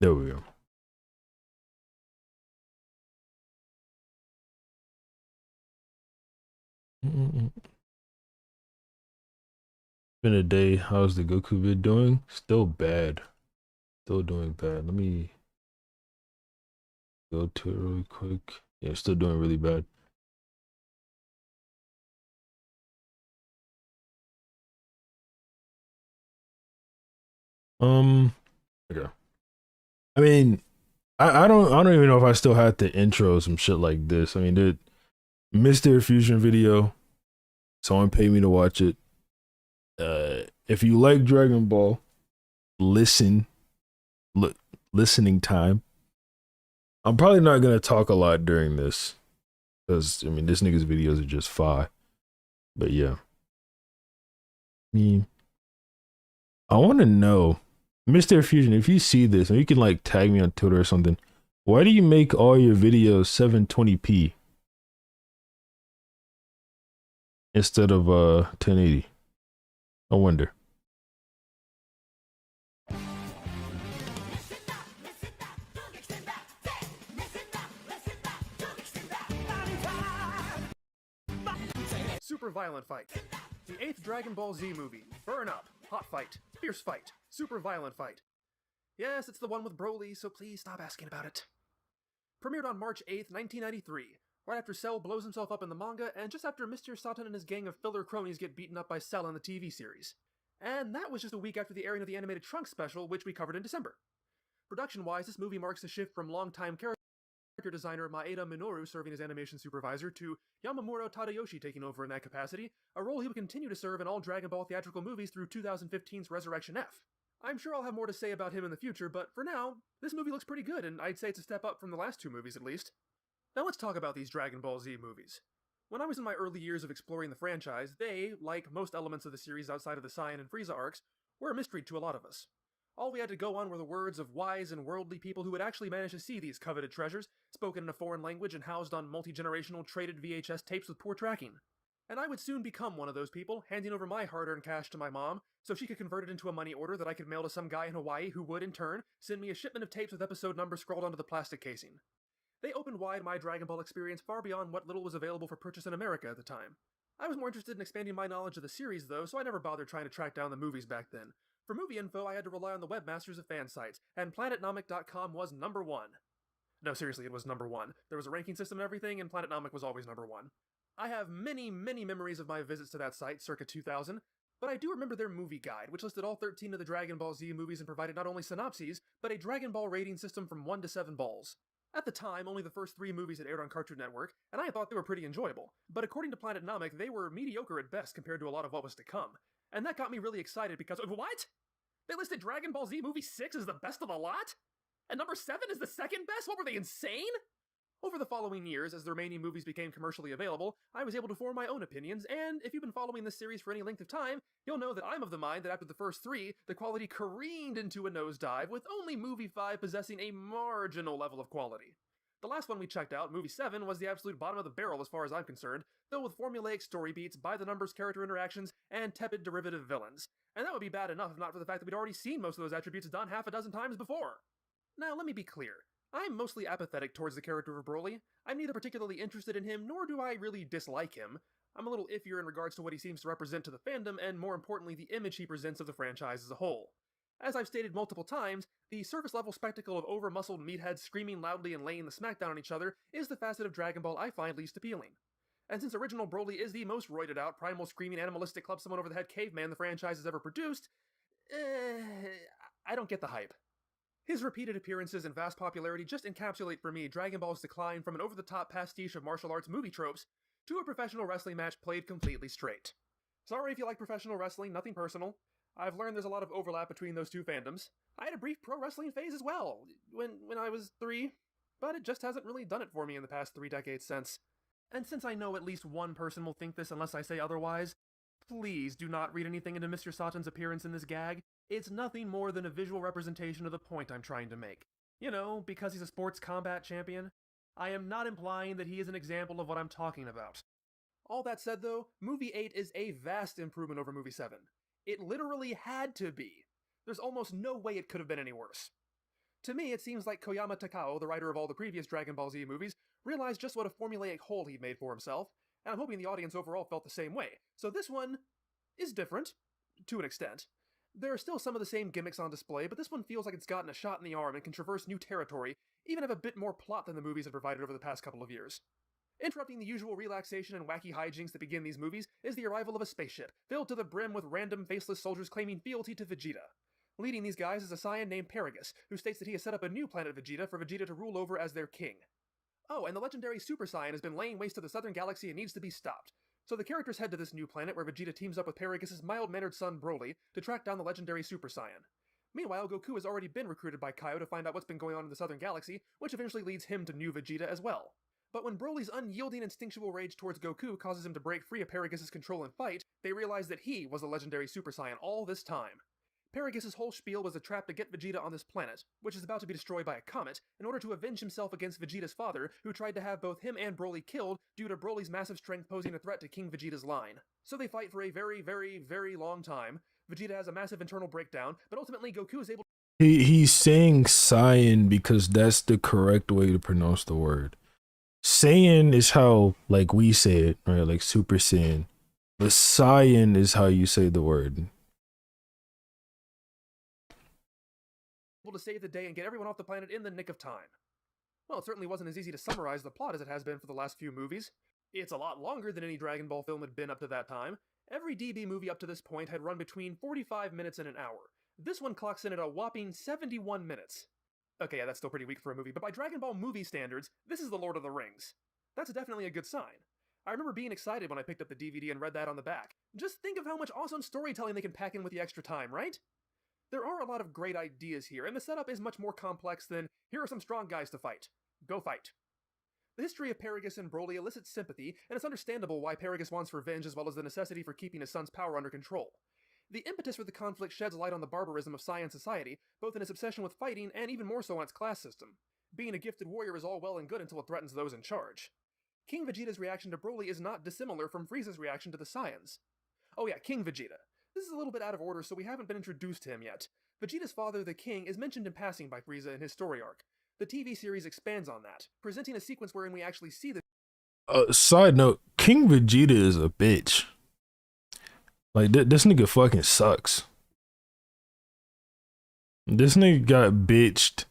There we go. Mm-mm. Been a day. How's the Goku vid doing? Still bad. Still doing bad. Let me go to it really quick. Yeah, still doing really bad. Um, okay. I mean, I don't even know if I still had to intro some shit like this. I mean, the MistareFusion video. Someone paid me to watch it. If you like Dragon Ball, listen. Look, listening time. I'm probably not gonna talk a lot during this because I mean this nigga's videos are just fire. But yeah, I mean, I want to know, Mr. Fusion, if you see this and you can like tag me on Twitter or something, why do you make all your videos 720p instead of 1080? I wonder. Super violent fight. The 8th Dragon Ball Z movie. Burn up. Hot fight. Fierce fight. Super violent fight. Yes, it's the one with Broli, so please stop asking about it. Premiered on March 8th, 1993, right after Cell blows himself up in the manga, and just after Mr. Satan and his gang of filler cronies get beaten up by Cell in the TV series. And that was just a week after the airing of the animated Trunks special, which we covered in December. Production-wise, this movie marks a shift from longtime character designer Maeda Minoru serving as animation supervisor to Yamamuro Tadayoshi taking over in that capacity, a role he would continue to serve in all Dragon Ball theatrical movies through 2015's Resurrection F. I'm sure I'll have more to say about him in the future, but for now, this movie looks pretty good, and I'd say it's a step up from the last two movies at least. Now let's talk about these Dragon Ball Z movies. When I was in my early years of exploring the franchise, they, like most elements of the series outside of the Saiyan and Frieza arcs, were a mystery to a lot of us. All we had to go on were the words of wise and worldly people who had actually managed to see these coveted treasures, spoken in a foreign language and housed on multi-generational traded VHS tapes with poor tracking. And I would soon become one of those people, handing over my hard-earned cash to my mom, so she could convert it into a money order that I could mail to some guy in Hawaii who would, in turn, send me a shipment of tapes with episode numbers scrawled onto the plastic casing. They opened wide my Dragon Ball experience far beyond what little was available for purchase in America at the time. I was more interested in expanding my knowledge of the series, though, so I never bothered trying to track down the movies back then. For movie info, I had to rely on the webmasters of fan sites, and PlanetNomic.com was number one. No, seriously, it was number one. There was a ranking system and everything, and PlanetNomic was always number one. I have many memories of my visits to that site, circa 2000, but I do remember their movie guide, which listed all 13 of the Dragon Ball Z movies and provided not only synopses, but a Dragon Ball rating system from 1 to 7 balls. At the time, only the first 3 movies had aired on Cartoon Network, and I thought they were pretty enjoyable, but according to PlanetNomic, they were mediocre at best compared to a lot of what was to come. And that got me really excited because— what? They listed Dragon Ball Z Movie 6 as the best of the lot? And number 7 is the second best? What, were they insane? Over the following years, as the remaining movies became commercially available, I was able to form my own opinions, and if you've been following this series for any length of time, you'll know that I'm of the mind that after the first 3, the quality careened into a nosedive, with only movie 5 possessing a marginal level of quality. The last one we checked out, movie 7, was the absolute bottom of the barrel as far as I'm concerned, though with formulaic story beats, by-the-numbers character interactions, and tepid derivative villains. And that would be bad enough if not for the fact that we'd already seen most of those attributes done half a dozen times before. Now, let me be clear. I'm mostly apathetic towards the character of Broli. I'm neither particularly interested in him, nor do I really dislike him. I'm a little iffier in regards to what he seems to represent to the fandom, and more importantly, the image he presents of the franchise as a whole. As I've stated multiple times, the surface-level spectacle of over-muscled meatheads screaming loudly and laying the smackdown on each other is the facet of Dragon Ball I find least appealing. And since original Broly is the most roided-out, primal screaming animalistic club someone over the head caveman the franchise has ever produced, I don't get the hype. His repeated appearances and vast popularity just encapsulate for me Dragon Ball's decline from an over-the-top pastiche of martial arts movie tropes to a professional wrestling match played completely straight. Sorry if you like professional wrestling, nothing personal. I've learned there's a lot of overlap between those two fandoms. I had a brief pro wrestling phase as well, when I was 3, but it just hasn't really done it for me in the past 3 decades since. And since I know at least one person will think this unless I say otherwise, please do not read anything into Mr. Satan's appearance in this gag. It's nothing more than a visual representation of the point I'm trying to make. You know, because he's a sports combat champion. I am not implying that he is an example of what I'm talking about. All that said though, Movie 8 is a vast improvement over Movie 7. It literally had to be. There's almost no way it could have been any worse. To me, it seems like Koyama Takao, the writer of all the previous Dragon Ball Z movies, realized just what a formulaic hole he made for himself, and I'm hoping the audience overall felt the same way. So this one is different, to an extent. There are still some of the same gimmicks on display, but this one feels like it's gotten a shot in the arm and can traverse new territory, even have a bit more plot than the movies have provided over the past couple of years. Interrupting the usual relaxation and wacky hijinks that begin these movies is the arrival of a spaceship, filled to the brim with random faceless soldiers claiming fealty to Vegeta. Leading these guys is a Saiyan named Paragus, who states that he has set up a new planet Vegeta for Vegeta to rule over as their king. Oh, and the legendary Super Saiyan has been laying waste to the southern galaxy and needs to be stopped. So the characters head to this new planet where Vegeta teams up with Paragus' mild-mannered son Broli to track down the legendary Super Saiyan. Meanwhile, Goku has already been recruited by Kaio to find out what's been going on in the southern galaxy, which eventually leads him to new Vegeta as well. But when Broly's unyielding instinctual rage towards Goku causes him to break free of Paragus' control and fight, they realize that he was the legendary Super Saiyan all this time. Paragus' whole spiel was a trap to get Vegeta on this planet, which is about to be destroyed by a comet, in order to avenge himself against Vegeta's father, who tried to have both him and Broly killed due to Broly's massive strength posing a threat to King Vegeta's line. So they fight for a very, very, very long time. Vegeta has a massive internal breakdown, but ultimately Goku is able He's saying Saiyan because that's the correct way to pronounce the word. Saiyan is how, like, we say it, right? Like Super Saiyan. But Saiyan is how you say the word. to save the day and get everyone off the planet in the nick of time. Well, it certainly wasn't as easy to summarize the plot as it has been for the last few movies. It's a lot longer than any Dragon Ball film had been up to that time. Every DB movie up to this point had run between 45 minutes and an hour. This one clocks in at a whopping 71 minutes. Okay, yeah, that's still pretty weak for a movie, but by Dragon Ball movie standards, this is the Lord of the Rings. That's definitely a good sign. I remember being excited when I picked up the DVD and read that on the back. Just think of how much awesome storytelling they can pack in with the extra time, right? There are a lot of great ideas here, and the setup is much more complex than, here are some strong guys to fight. Go fight. The history of Paragus and Broli elicits sympathy, and it's understandable why Paragus wants revenge as well as the necessity for keeping his son's power under control. The impetus for the conflict sheds light on the barbarism of Saiyan society, both in its obsession with fighting and even more so on its class system. Being a gifted warrior is all well and good until it threatens those in charge. King Vegeta's reaction to Broli is not dissimilar from Frieza's reaction to the Saiyans. Oh yeah, King Vegeta. This is a little bit out of order, so we haven't been introduced to him yet. Vegeta's father, the King, is mentioned in passing by Frieza in his story arc. The TV series expands on that, presenting a sequence wherein we actually see the side note, King Vegeta is a bitch. Like, this nigga fucking sucks. This nigga got bitched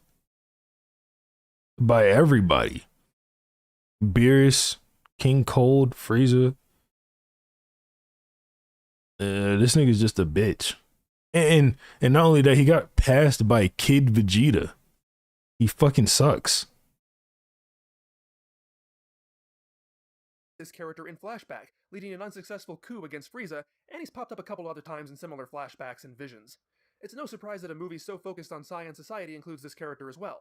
by everybody. Beerus, King Cold, Frieza. This nigga's just a bitch. And not only that, he got passed by Kid Vegeta. He fucking sucks. This character in flashback, leading an unsuccessful coup against Frieza, and he's popped up a couple other times in similar flashbacks and visions. It's no surprise that a movie so focused on Saiyan society includes this character as well.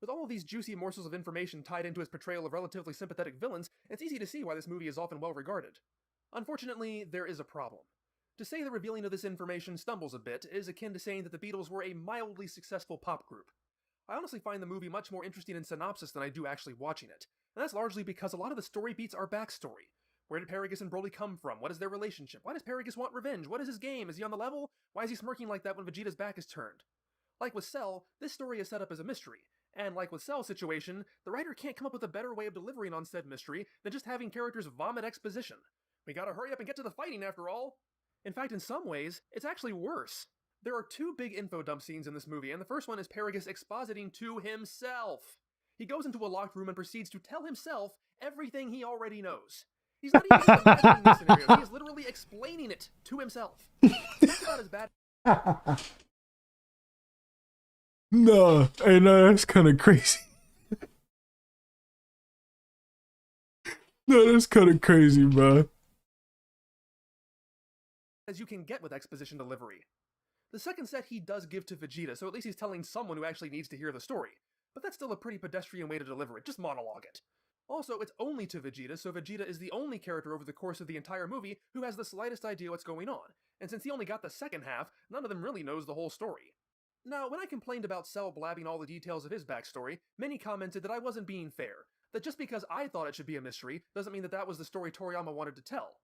With all of these juicy morsels of information tied into his portrayal of relatively sympathetic villains, it's easy to see why this movie is often well regarded. Unfortunately, there is a problem. To say the revealing of this information stumbles a bit is akin to saying that the Beatles were a mildly successful pop group. I honestly find the movie much more interesting in synopsis than I do actually watching it, and that's largely because a lot of the story beats are backstory. Where did Paragus and Broly come from? What is their relationship? Why does Paragus want revenge? What is his game? Is he on the level? Why is he smirking like that when Vegeta's back is turned? Like with Cell, this story is set up as a mystery, and like with Cell's situation, the writer can't come up with a better way of delivering on said mystery than just having characters vomit exposition. We gotta hurry up and get to the fighting after all! In fact, in some ways, it's actually worse. There are two big info dump scenes in this movie, and the first one is Paragus expositing to himself. He goes into a locked room and proceeds to tell himself everything he already knows. He's not even imagining this scenario, he is literally explaining it to himself. That's about as bad. No, hey, no, that's kind of crazy. No, that's kind of crazy, bro. As you can get with exposition delivery. The second set he does give to Vegeta, so at least he's telling someone who actually needs to hear the story. But that's still a pretty pedestrian way to deliver it, just monologue it. Also, it's only to Vegeta, so Vegeta is the only character over the course of the entire movie who has the slightest idea what's going on, and since he only got the second half, none of them really knows the whole story. Now, when I complained about Cell blabbing all the details of his backstory, many commented that I wasn't being fair, that just because I thought it should be a mystery doesn't mean that that was the story Toriyama wanted to tell.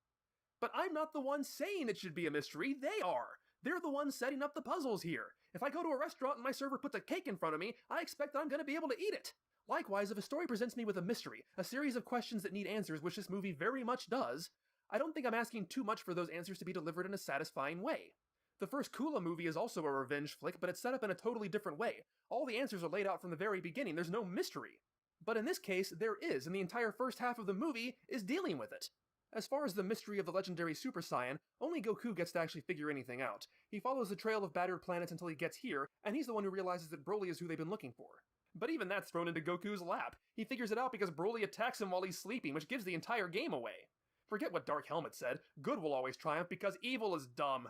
But I'm not the one saying it should be a mystery, they are! They're the ones setting up the puzzles here. If I go to a restaurant and my server puts a cake in front of me, I expect that I'm going to be able to eat it. Likewise, if a story presents me with a mystery, a series of questions that need answers, which this movie very much does, I don't think I'm asking too much for those answers to be delivered in a satisfying way. The first Kula movie is also a revenge flick, but it's set up in a totally different way. All the answers are laid out from the very beginning, there's no mystery. But in this case, there is, and the entire first half of the movie is dealing with it. As far as the mystery of the legendary Super Saiyan, only Goku gets to actually figure anything out. He follows the trail of battered planets until he gets here, and he's the one who realizes that Broli is who they've been looking for. But even that's thrown into Goku's lap. He figures it out because Broli attacks him while he's sleeping, which gives the entire game away. Forget what Dark Helmet said, good will always triumph because evil is dumb.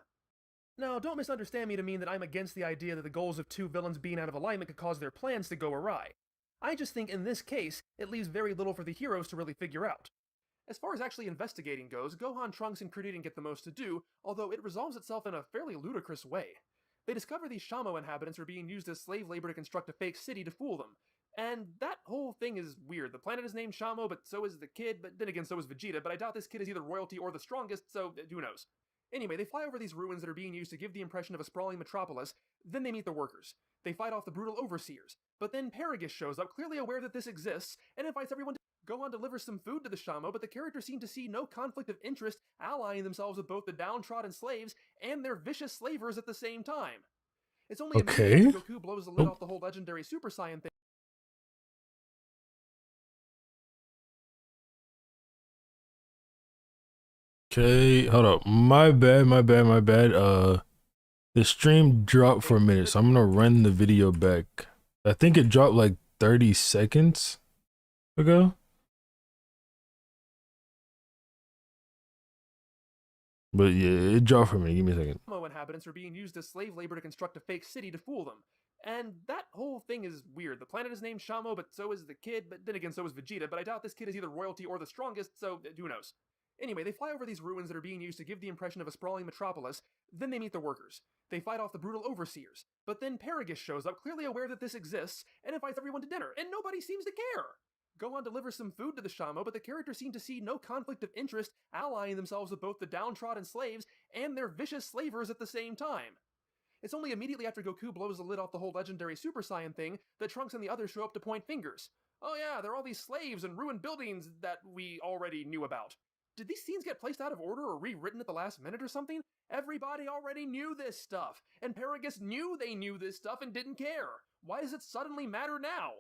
Now, don't misunderstand me to mean that I'm against the idea that the goals of two villains being out of alignment could cause their plans to go awry. I just think in this case, it leaves very little for the heroes to really figure out. As far as actually investigating goes, Gohan, Trunks, and Krillin get the most to do, although it resolves itself in a fairly ludicrous way. They discover these Shamo inhabitants are being used as slave labor to construct a fake city to fool them. And that whole thing is weird. The planet is named Shamo, but so is the kid, but then again so is Vegeta, but I doubt this kid is either royalty or the strongest, so who knows. Anyway, they fly over these ruins that are being used to give the impression of a sprawling metropolis, then they meet the workers. They fight off the brutal overseers, but then Paragus shows up, clearly aware that this exists, and invites everyone to go on deliver some food to the Shamo, but the characters seem to see no conflict of interest, allying themselves with both the downtrodden slaves and their vicious slavers at the same time. It's only immediately after Goku blows the lid off the whole legendary Super Saiyan thing. Okay, hold up. My bad. The stream dropped for a minute, so I'm gonna run the video back. I think it dropped like 30 seconds ago. But yeah, it dropped for me. Give me a second. Inhabitants are being used as slave labor to construct a fake city to fool them. And that whole thing is weird. The planet is named Shamo, but so is the kid, but then again so is Vegeta, but I doubt this kid is either royalty or the strongest, so who knows. Anyway, they fly over these ruins that are being used to give the impression of a sprawling metropolis, then they meet the workers. They fight off the brutal overseers, but then Paragus shows up, clearly aware that this exists, and invites everyone to dinner, and nobody seems to care! Gohan delivers some food to the Shamo, but the characters seem to see no conflict of interest, allying themselves with both the downtrodden slaves and their vicious slavers at the same time. It's only immediately after Goku blows the lid off the whole legendary Super Saiyan thing that Trunks and the others show up to point fingers. Oh yeah, there are all these slaves and ruined buildings that we already knew about. Did these scenes get placed out of order or rewritten at the last minute or something? Everybody already knew this stuff, and Paragus knew they knew this stuff and didn't care. Why does it suddenly matter now?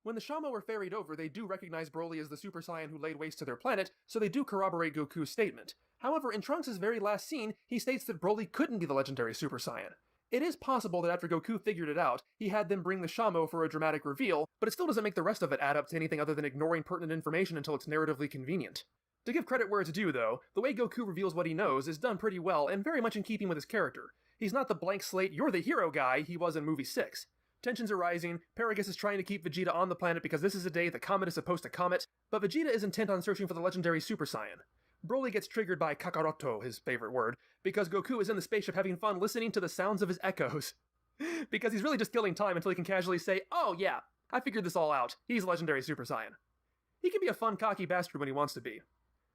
When the Shamo are ferried over, they do recognize Broli as the Super Saiyan who laid waste to their planet, so they do corroborate Goku's statement. However, in Trunks' very last scene, he states that Broli couldn't be the legendary Super Saiyan. It is possible that after Goku figured it out, he had them bring the Shamo for a dramatic reveal, but it still doesn't make the rest of it add up to anything other than ignoring pertinent information until it's narratively convenient. To give credit where it's due, though, the way Goku reveals what he knows is done pretty well and very much in keeping with his character. He's not the blank slate, you're the hero guy he was in movie 6. Tensions are rising, Paragus is trying to keep Vegeta on the planet because this is a day the comet is supposed to comet, but Vegeta is intent on searching for the legendary Super Saiyan. Broly gets triggered by Kakaroto, his favorite word, because Goku is in the spaceship having fun listening to the sounds of his echoes. Because he's really just killing time until he can casually say, oh yeah, I figured this all out, he's a legendary Super Saiyan. He can be a fun, cocky bastard when he wants to be.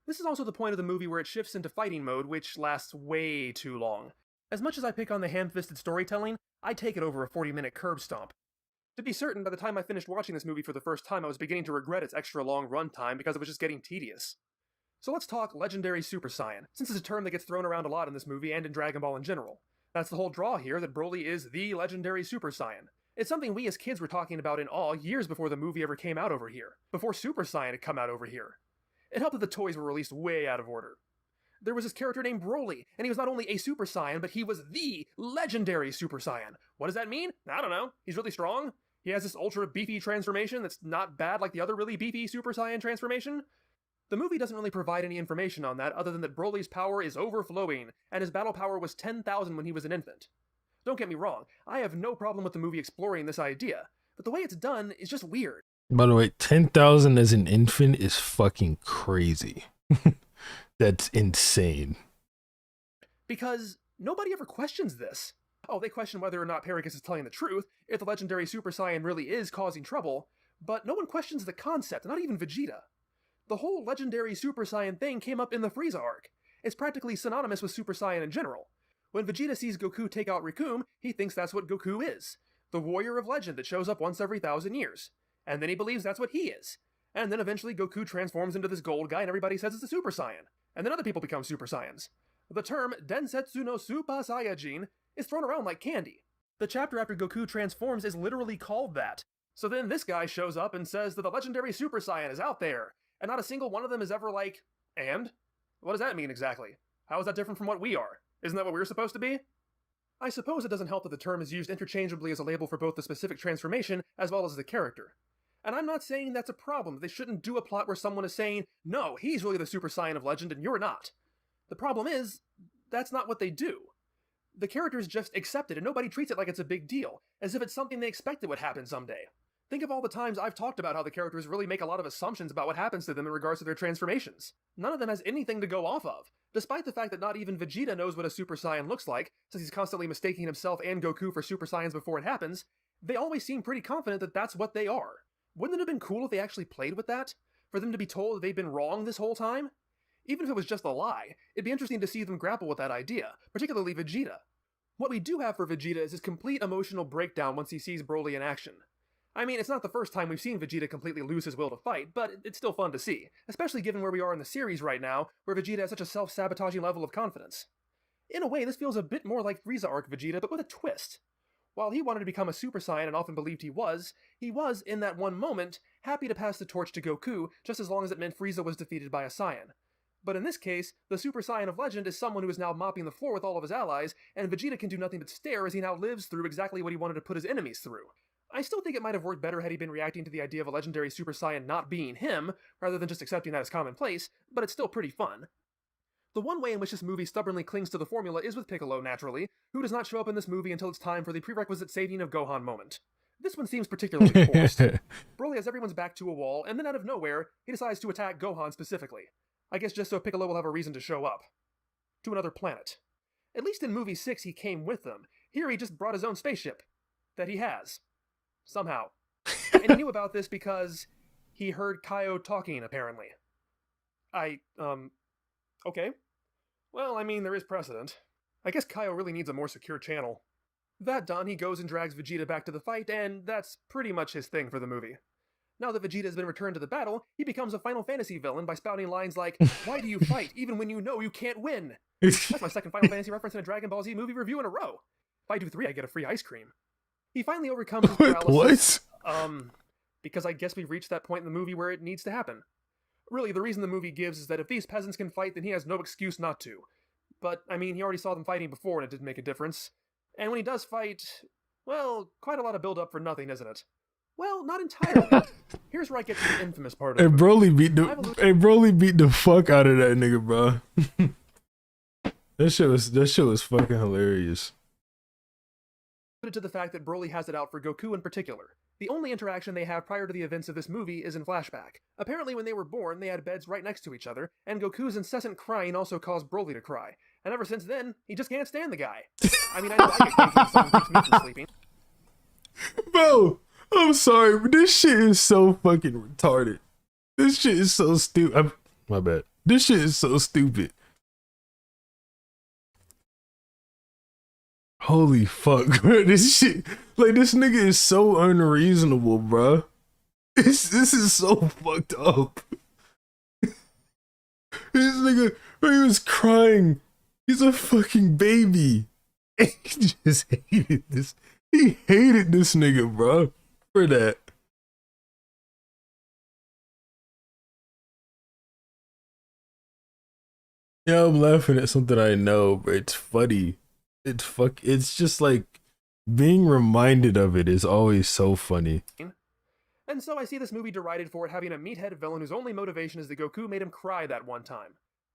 This is also the point of the movie where it shifts into fighting mode, which lasts way too long. As much as I pick on the ham-fisted storytelling, I take it over a 40-minute curb stomp. To be certain, by the time I finished watching this movie for the first time, I was beginning to regret its extra long runtime because it was just getting tedious. So let's talk Legendary Super Saiyan, since it's a term that gets thrown around a lot in this movie and in Dragon Ball in general. That's the whole draw here, that Broly is the Legendary Super Saiyan. It's something we as kids were talking about in awe years before the movie ever came out over here, before Super Saiyan had come out over here. It helped that the toys were released way out of order. There was this character named Broli, and he was not only a Super Saiyan, but he was the Legendary Super Saiyan. What does that mean? I don't know. He's really strong. He has this ultra beefy transformation that's not bad like the other really beefy Super Saiyan transformation. The movie doesn't really provide any information on that other than that Broly's power is overflowing, and his battle power was 10,000 when he was an infant. Don't get me wrong, I have no problem with the movie exploring this idea, but the way it's done is just weird. By the way, 10,000 as an infant is fucking crazy. That's insane. Because nobody ever questions this. Oh, they question whether or not Paragus is telling the truth, if the legendary Super Saiyan really is causing trouble, but no one questions the concept, not even Vegeta. The whole legendary Super Saiyan thing came up in the Frieza arc. It's practically synonymous with Super Saiyan in general. When Vegeta sees Goku take out Rikum, he thinks that's what Goku is, the warrior of legend that shows up once every 1,000 years. And then he believes that's what he is. And then eventually Goku transforms into this gold guy and everybody says it's a Super Saiyan. And then other people become Super Saiyans. The term Densetsu no Super Saiyajin is thrown around like candy. The chapter after Goku transforms is literally called that. So then this guy shows up and says that the legendary Super Saiyan is out there, and not a single one of them is ever like, and? What does that mean exactly? How is that different from what we are? Isn't that what we're supposed to be? I suppose it doesn't help that the term is used interchangeably as a label for both the specific transformation as well as the character. And I'm not saying that's a problem. They shouldn't do a plot where someone is saying, no, he's really the Super Saiyan of legend and you're not. The problem is, that's not what they do. The characters just accept it and nobody treats it like it's a big deal, as if it's something they expected would happen someday. Think of all the times I've talked about how the characters really make a lot of assumptions about what happens to them in regards to their transformations. None of them has anything to go off of, despite the fact that not even Vegeta knows what a Super Saiyan looks like, since he's constantly mistaking himself and Goku for Super Saiyans before it happens. They always seem pretty confident that that's what they are. Wouldn't it have been cool if they actually played with that? For them to be told that they've been wrong this whole time? Even if it was just a lie, it'd be interesting to see them grapple with that idea, particularly Vegeta. What we do have for Vegeta is his complete emotional breakdown once he sees Broli in action. I mean, it's not the first time we've seen Vegeta completely lose his will to fight, but it's still fun to see, especially given where we are in the series right now, where Vegeta has such a self-sabotaging level of confidence. In a way, this feels a bit more like Frieza arc Vegeta, but with a twist. While he wanted to become a Super Saiyan and often believed he was, in that one moment, happy to pass the torch to Goku, just as long as it meant Frieza was defeated by a Saiyan. But in this case, the Super Saiyan of legend is someone who is now mopping the floor with all of his allies, and Vegeta can do nothing but stare as he now lives through exactly what he wanted to put his enemies through. I still think it might have worked better had he been reacting to the idea of a legendary Super Saiyan not being him, rather than just accepting that as commonplace, but it's still pretty fun. The one way in which this movie stubbornly clings to the formula is with Piccolo, naturally, who does not show up in this movie until it's time for the prerequisite saving of Gohan moment. This one seems particularly forced. Broly has everyone's back to a wall, and then out of nowhere, he decides to attack Gohan specifically. I guess just so Piccolo will have a reason to show up. To another planet. At least in movie 6 he came with them. Here he just brought his own spaceship. That he has. Somehow. And he knew about this because he heard Kaio talking, apparently. Okay. Well, I mean, there is precedent. I guess Kaio really needs a more secure channel. That done, he goes and drags Vegeta back to the fight, and that's pretty much his thing for the movie. Now that Vegeta has been returned to the battle, he becomes a Final Fantasy villain by spouting lines like, "Why do you fight, even when you know you can't win?" That's my second Final Fantasy reference in a Dragon Ball Z movie review in a row. If I do 3, I get a free ice cream. He finally overcomes his paralysis. What? Because I guess we've reached that point in the movie where it needs to happen. Really, the reason the movie gives is that if these peasants can fight, then he has no excuse not to. But, I mean, he already saw them fighting before and it didn't make a difference. And when he does fight, well, quite a lot of build-up for nothing, isn't it? Well, not entirely. Here's where I get to the infamous part of it. Broli beat the fuck out of that nigga, bro. That shit was fucking hilarious. To the fact that Broli has it out for Goku in particular. The only interaction they have prior to the events of this movie is in flashback. Apparently when they were born, they had beds right next to each other, and Goku's incessant crying also caused Broli to cry. And ever since then, he just can't stand the guy. I mean, I know I get crazy when someone keeps me from sleeping. Bro, I'm sorry, but this shit is so fucking retarded. This shit is so stupid. My bad. This shit is so stupid. Holy fuck, bro. This shit, like, this nigga is so unreasonable, bro. This is so fucked up. This nigga, bro, he was crying. He's a fucking baby. And he just hated this. He hated this nigga, bro, for that. Yeah, I'm laughing at something I know, but it's funny. It's just like being reminded of it is always so funny. And so I see this movie derided for it having a meathead villain whose only motivation is that Goku made him cry that one time.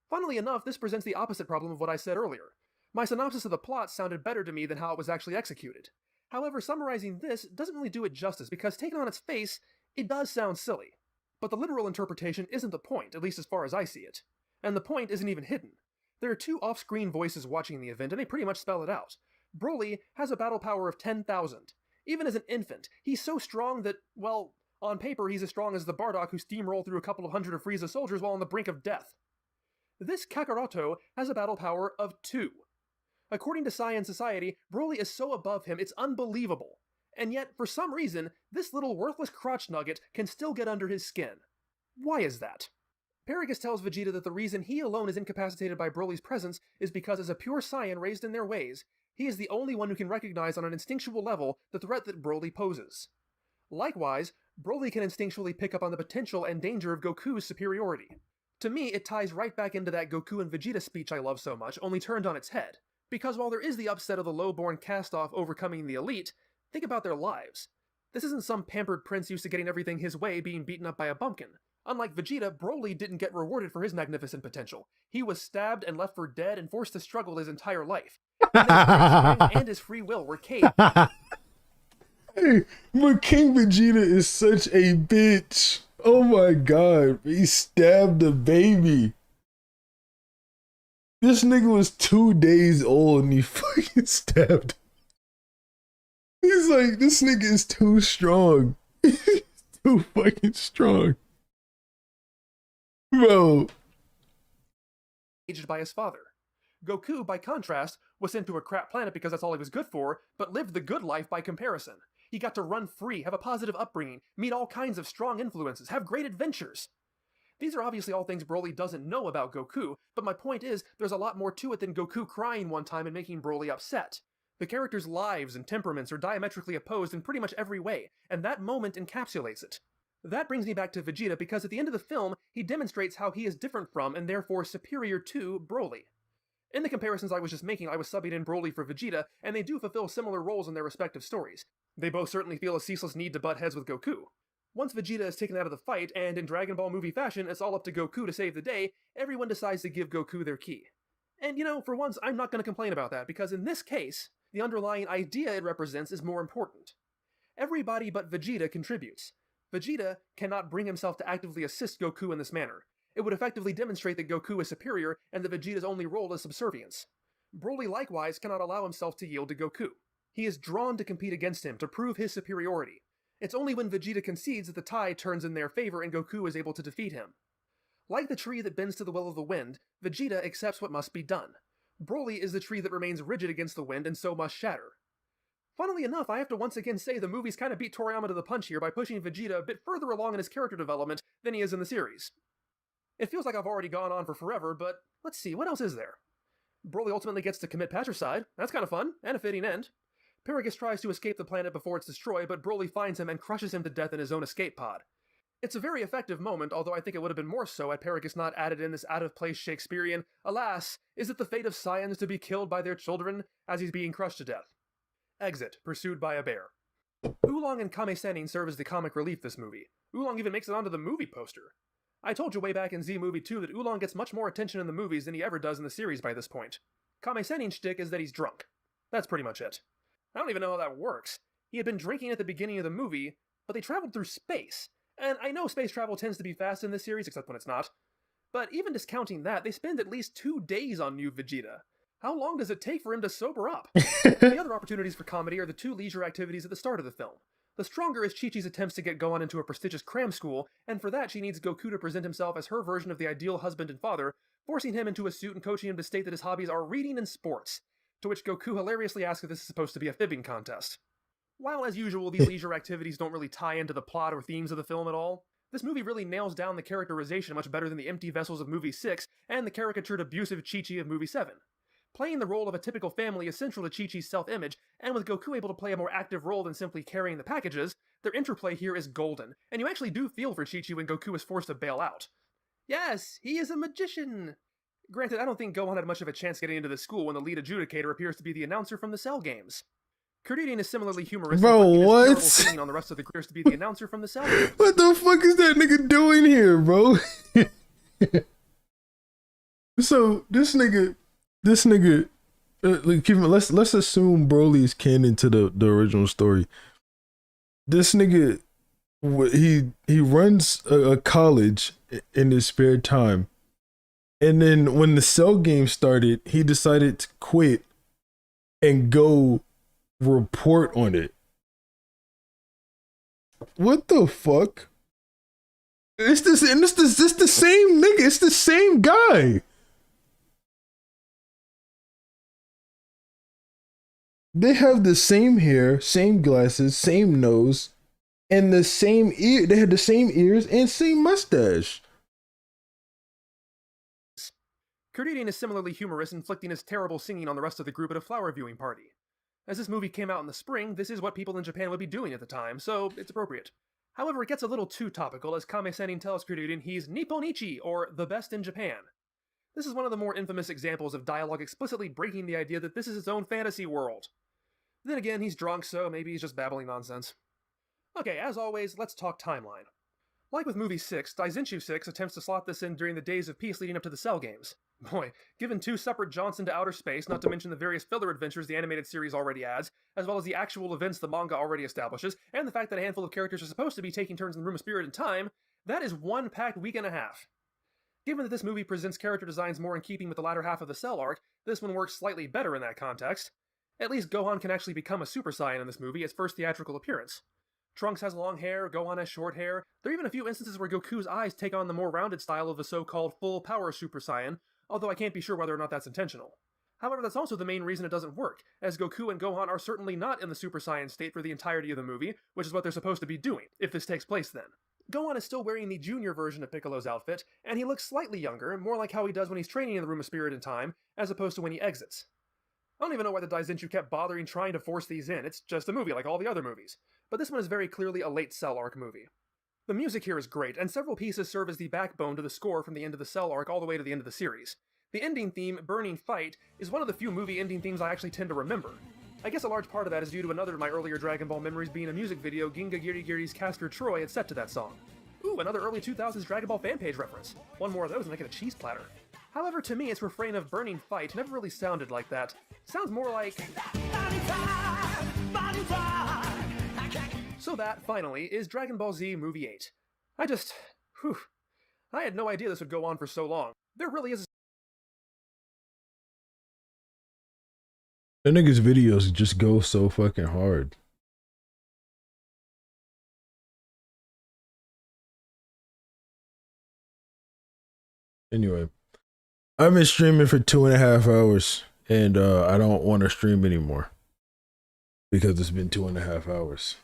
Funnily enough, this presents the opposite problem of what I said earlier. My synopsis of the plot sounded better to me than how it was actually executed. However, summarizing this doesn't really do it justice because taken on its face, it does sound silly. But the literal interpretation isn't the point, at least as far as I see it. And the point isn't even hidden. There are 2 off-screen voices watching the event, and they pretty much spell it out. Broly has a battle power of 10,000. Even as an infant, he's so strong that, well, on paper he's as strong as the Bardock who steamrolled through a couple of hundred of Frieza soldiers while on the brink of death. This Kakaroto has a battle power of 2. According to Saiyan Society, Broli is so above him it's unbelievable. And yet, for some reason, this little worthless crotch nugget can still get under his skin. Why is that? Paragus tells Vegeta that the reason he alone is incapacitated by Broly's presence is because as a pure Saiyan raised in their ways, he is the only one who can recognize on an instinctual level the threat that Broli poses. Likewise, Broli can instinctually pick up on the potential and danger of Goku's superiority. To me, it ties right back into that Goku and Vegeta speech I love so much, only turned on its head. Because while there is the upset of the low-born cast-off overcoming the elite, think about their lives. This isn't some pampered prince used to getting everything his way being beaten up by a bumpkin. Unlike Vegeta, Broli didn't get rewarded for his magnificent potential. He was stabbed and left for dead and forced to struggle his entire life. And his strength and his free will were caged. Hey, but King Vegeta is such a bitch. Oh my god, he stabbed a baby. This nigga was 2 days old and he fucking stabbed. He's like, this nigga is too strong. He's too fucking strong. Bro. Aged by his father. Goku, by contrast, was sent to a crap planet because that's all he was good for, but lived the good life by comparison. He got to run free, have a positive upbringing, meet all kinds of strong influences, have great adventures. These are obviously all things Broly doesn't know about Goku, but my point is, there's a lot more to it than Goku crying one time and making Broly upset. The characters' lives and temperaments are diametrically opposed in pretty much every way, and that moment encapsulates it. That brings me back to Vegeta because at the end of the film, he demonstrates how he is different from, and therefore superior to, Broly. In the comparisons I was just making, I was subbing in Broli for Vegeta, and they do fulfill similar roles in their respective stories. They both certainly feel a ceaseless need to butt heads with Goku. Once Vegeta is taken out of the fight, and in Dragon Ball movie fashion, it's all up to Goku to save the day, everyone decides to give Goku their ki. And you know, for once, I'm not going to complain about that, because in this case, the underlying idea it represents is more important. Everybody but Vegeta contributes. Vegeta cannot bring himself to actively assist Goku in this manner. It would effectively demonstrate that Goku is superior and that Vegeta's only role is subservience. Broly likewise cannot allow himself to yield to Goku. He is drawn to compete against him, to prove his superiority. It's only when Vegeta concedes that the tide turns in their favor and Goku is able to defeat him. Like the tree that bends to the will of the wind, Vegeta accepts what must be done. Broly is the tree that remains rigid against the wind and so must shatter. Funnily enough, I have to once again say the movies kind of beat Toriyama to the punch here by pushing Vegeta a bit further along in his character development than he is in the series. It feels like I've already gone on for forever, but let's see, what else is there? Broly ultimately gets to commit patricide. That's kind of fun, and a fitting end. Paragus tries to escape the planet before it's destroyed, but Broly finds him and crushes him to death in his own escape pod. It's a very effective moment, although I think it would have been more so had Paragus not added in this out-of-place Shakespearean, "Alas, is it the fate of Saiyans to be killed by their children?" as he's being crushed to death. Exit, pursued by a bear. Oolong and Kame Sennin serve as the comic relief this movie. Oolong even makes it onto the movie poster. I told you way back in Z Movie 2 that Oolong gets much more attention in the movies than he ever does in the series by this point. Kame Sennin's shtick is that he's drunk. That's pretty much it. I don't even know how that works. He had been drinking at the beginning of the movie, but they traveled through space. And I know space travel tends to be fast in this series, except when it's not. But even discounting that, they spend at least 2 days on new Vegeta. How long does it take for him to sober up? The other opportunities for comedy are the 2 leisure activities at the start of the film. The stronger is Chi-Chi's attempts to get Gohan into a prestigious cram school, and for that she needs Goku to present himself as her version of the ideal husband and father, forcing him into a suit and coaching him to state that his hobbies are reading and sports, to which Goku hilariously asks if this is supposed to be a fibbing contest. While, as usual, these leisure activities don't really tie into the plot or themes of the film at all, this movie really nails down the characterization much better than the empty vessels of movie 6 and the caricatured abusive Chi-Chi of movie 7. Playing the role of a typical family is central to Chi-Chi's self-image, and with Goku able to play a more active role than simply carrying the packages, their interplay here is golden, and you actually do feel for Chi-Chi when Goku is forced to bail out. Yes, he is a magician! Granted, I don't think Gohan had much of a chance getting into the school when the lead adjudicator appears to be the announcer from the Cell games. Curdinian is similarly humorous. Bro, what? On the rest of the appears to be the announcer from the Cell games. What the fuck is that nigga doing here, bro? So this nigga, let's assume Broly is canon to the original story. This nigga, he runs a college in his spare time, and then when the Cell game started, he decided to quit and go report on it. What the fuck? It's the same nigga. It's the same guy. They have the same hair, same glasses, same nose, and the same ear. They had the same ears and same mustache. Kurt is similarly humorous, inflicting his terrible singing on the rest of the group at a flower viewing party. As this movie came out in the spring, this is what people in Japan would be doing at the time, so it's appropriate. However, it gets a little too topical as Kame-Sennin tells Kurt he's Nipponichi, or the best in Japan. This is one of the more infamous examples of dialogue explicitly breaking the idea that this is its own fantasy world. Then again, he's drunk, so maybe he's just babbling nonsense. Okay, as always, let's talk timeline. Like with movie 6, Daizenshuu 6 attempts to slot this in during the days of peace leading up to the Cell games. Boy, given 2 separate jaunts into outer space, not to mention the various filler adventures the animated series already adds, as well as the actual events the manga already establishes, and the fact that a handful of characters are supposed to be taking turns in the Room of Spirit and Time, that is one packed week and a half. Given that this movie presents character designs more in keeping with the latter half of the Cell arc, this one works slightly better in that context. At least Gohan can actually become a Super Saiyan in this movie, its first theatrical appearance. Trunks has long hair, Gohan has short hair. There are even a few instances where Goku's eyes take on the more rounded style of the so-called full power Super Saiyan, although I can't be sure whether or not that's intentional. However, that's also the main reason it doesn't work, as Goku and Gohan are certainly not in the Super Saiyan state for the entirety of the movie, which is what they're supposed to be doing, if this takes place then. Gohan is still wearing the junior version of Piccolo's outfit, and he looks slightly younger, more like how he does when he's training in the Room of Spirit and Time, as opposed to when he exits. I don't even know why the Daizenshuu kept bothering trying to force these in, it's just a movie like all the other movies. But this one is very clearly a late Cell arc movie. The music here is great, and several pieces serve as the backbone to the score from the end of the Cell arc all the way to the end of the series. The ending theme, Burning Fight, is one of the few movie ending themes I actually tend to remember. I guess a large part of that is due to another of my earlier Dragon Ball memories being a music video Ginga Girigiri's Castor Troy had set to that song. Ooh, another early 2000s Dragon Ball fan page reference. One more of those and I get a cheese platter. However, to me, its refrain of Burning Fight never really sounded like that. It sounds more like... So that, finally, is Dragon Ball Z Movie 8. I had no idea this would go on for so long. There really is a... That nigga's videos just go so fucking hard. Anyway, I've been streaming for 2.5 hours, and I don't want to stream anymore because it's been 2.5 hours.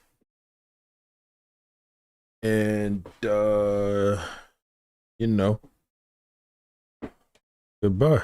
And you know, goodbye.